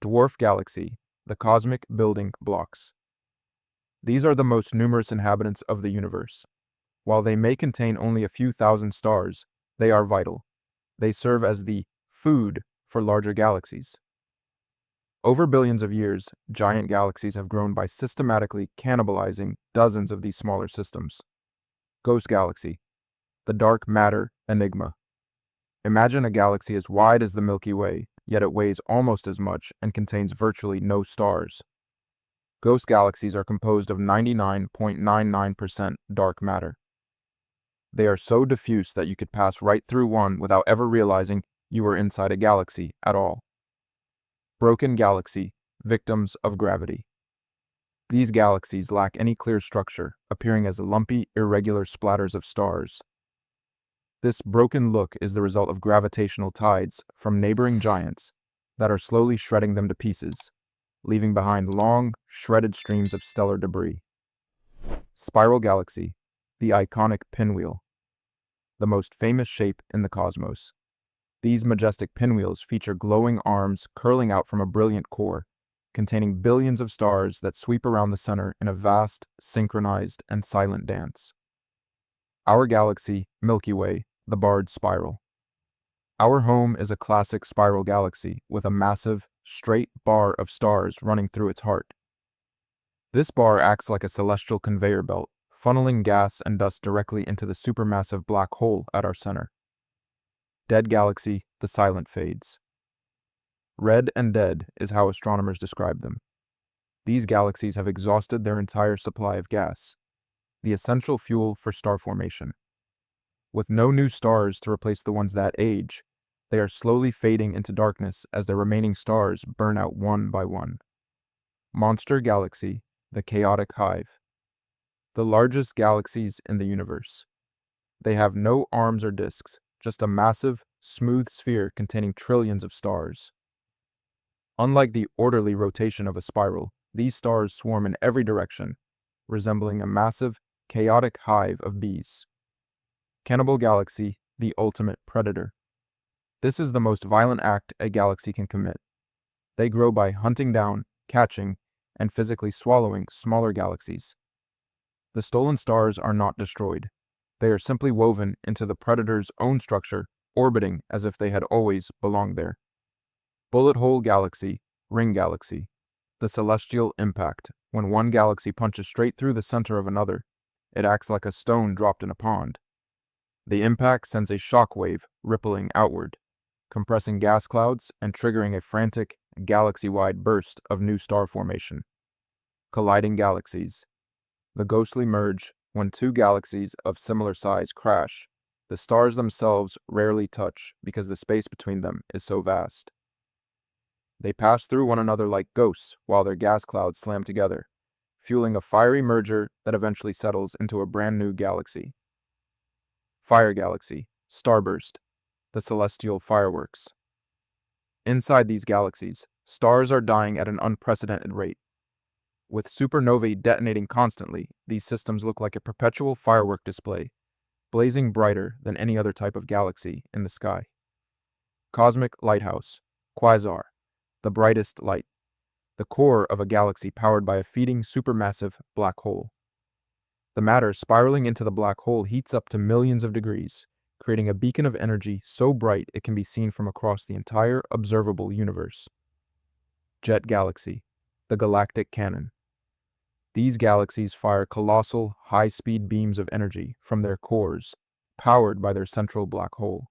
Dwarf Galaxy, the cosmic building blocks. These are the most numerous inhabitants of the universe. While they may contain only a few thousand stars, they are vital. They serve as the food for larger galaxies. Over billions of years, giant galaxies have grown by systematically cannibalizing dozens of these smaller systems. Ghost Galaxy, the dark matter enigma. Imagine a galaxy as wide as the Milky Way, yet it weighs almost as much and contains virtually no stars. Ghost galaxies are composed of 99.99% dark matter. They are so diffuse that you could pass right through one without ever realizing you were inside a galaxy at all. Broken galaxy, victims of gravity. These galaxies lack any clear structure, appearing as lumpy, irregular splatters of stars. This broken look is the result of gravitational tides from neighboring giants that are slowly shredding them to pieces, leaving behind long, shredded streams of stellar debris. Spiral Galaxy, the iconic pinwheel, the most famous shape in the cosmos. These majestic pinwheels feature glowing arms curling out from a brilliant core, containing billions of stars that sweep around the center in a vast, synchronized, and silent dance. Our galaxy, Milky Way, the barred spiral. Our home is a classic spiral galaxy with a massive, straight bar of stars running through its heart. This bar acts like a celestial conveyor belt, funneling gas and dust directly into the supermassive black hole at our center. Dead galaxy, the silent fades. Red and dead is how astronomers describe them. These galaxies have exhausted their entire supply of gas, the essential fuel for star formation. With no new stars to replace the ones that age, they are slowly fading into darkness as their remaining stars burn out one by one. Monster Galaxy, the chaotic hive. The largest galaxies in the universe. They have no arms or disks, just a massive, smooth sphere containing trillions of stars. Unlike the orderly rotation of a spiral, these stars swarm in every direction, resembling a massive, chaotic hive of bees. Cannibal Galaxy, the ultimate predator. This is the most violent act a galaxy can commit. They grow by hunting down, catching, and physically swallowing smaller galaxies. The stolen stars are not destroyed. They are simply woven into the predator's own structure, orbiting as if they had always belonged there. Bullet Hole Galaxy, Ring Galaxy. The celestial impact. When one galaxy punches straight through the center of another, it acts like a stone dropped in a pond. The impact sends a shock wave rippling outward, compressing gas clouds and triggering a frantic, galaxy-wide burst of new star formation. Colliding Galaxies. The ghostly merge when two galaxies of similar size crash. The stars themselves rarely touch because the space between them is so vast. They pass through one another like ghosts while their gas clouds slam together, fueling a fiery merger that eventually settles into a brand new galaxy. Fire Galaxy, Starburst, the celestial fireworks. Inside these galaxies, stars are dying at an unprecedented rate. With supernovae detonating constantly, these systems look like a perpetual firework display, blazing brighter than any other type of galaxy in the sky. Cosmic Lighthouse, Quasar, the brightest light, the core of a galaxy powered by a feeding supermassive black hole. The matter spiraling into the black hole heats up to millions of degrees, creating a beacon of energy so bright it can be seen from across the entire observable universe. Jet Galaxy, the galactic cannon. These galaxies fire colossal, high-speed beams of energy from their cores, powered by their central black hole.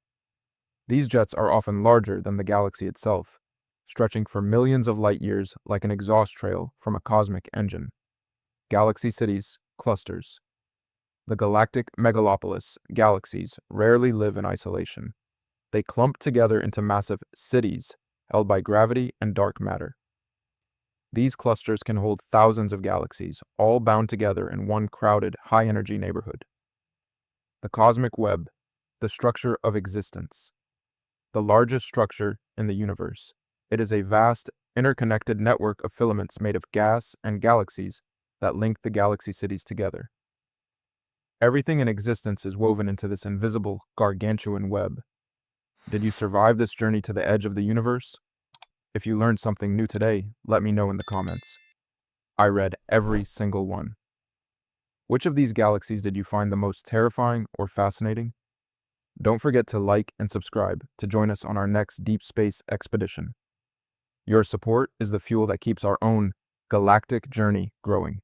These jets are often larger than the galaxy itself, stretching for millions of light years like an exhaust trail from a cosmic engine. Galaxy cities, clusters. The galactic megalopolis galaxies rarely live in isolation. They clump together into massive cities held by gravity and dark matter. These clusters can hold thousands of galaxies, all bound together in one crowded, high-energy neighborhood. The cosmic web, the structure of existence. The largest structure in the universe. It is a vast, interconnected network of filaments made of gas and galaxies that link the galaxy cities together. Everything in existence is woven into this invisible, gargantuan web. Did you survive this journey to the edge of the universe? If you learned something new today, let me know in the comments. I read every single one. Which of these galaxies did you find the most terrifying or fascinating? Don't forget to like and subscribe to join us on our next deep space expedition. Your support is the fuel that keeps our own galactic journey growing.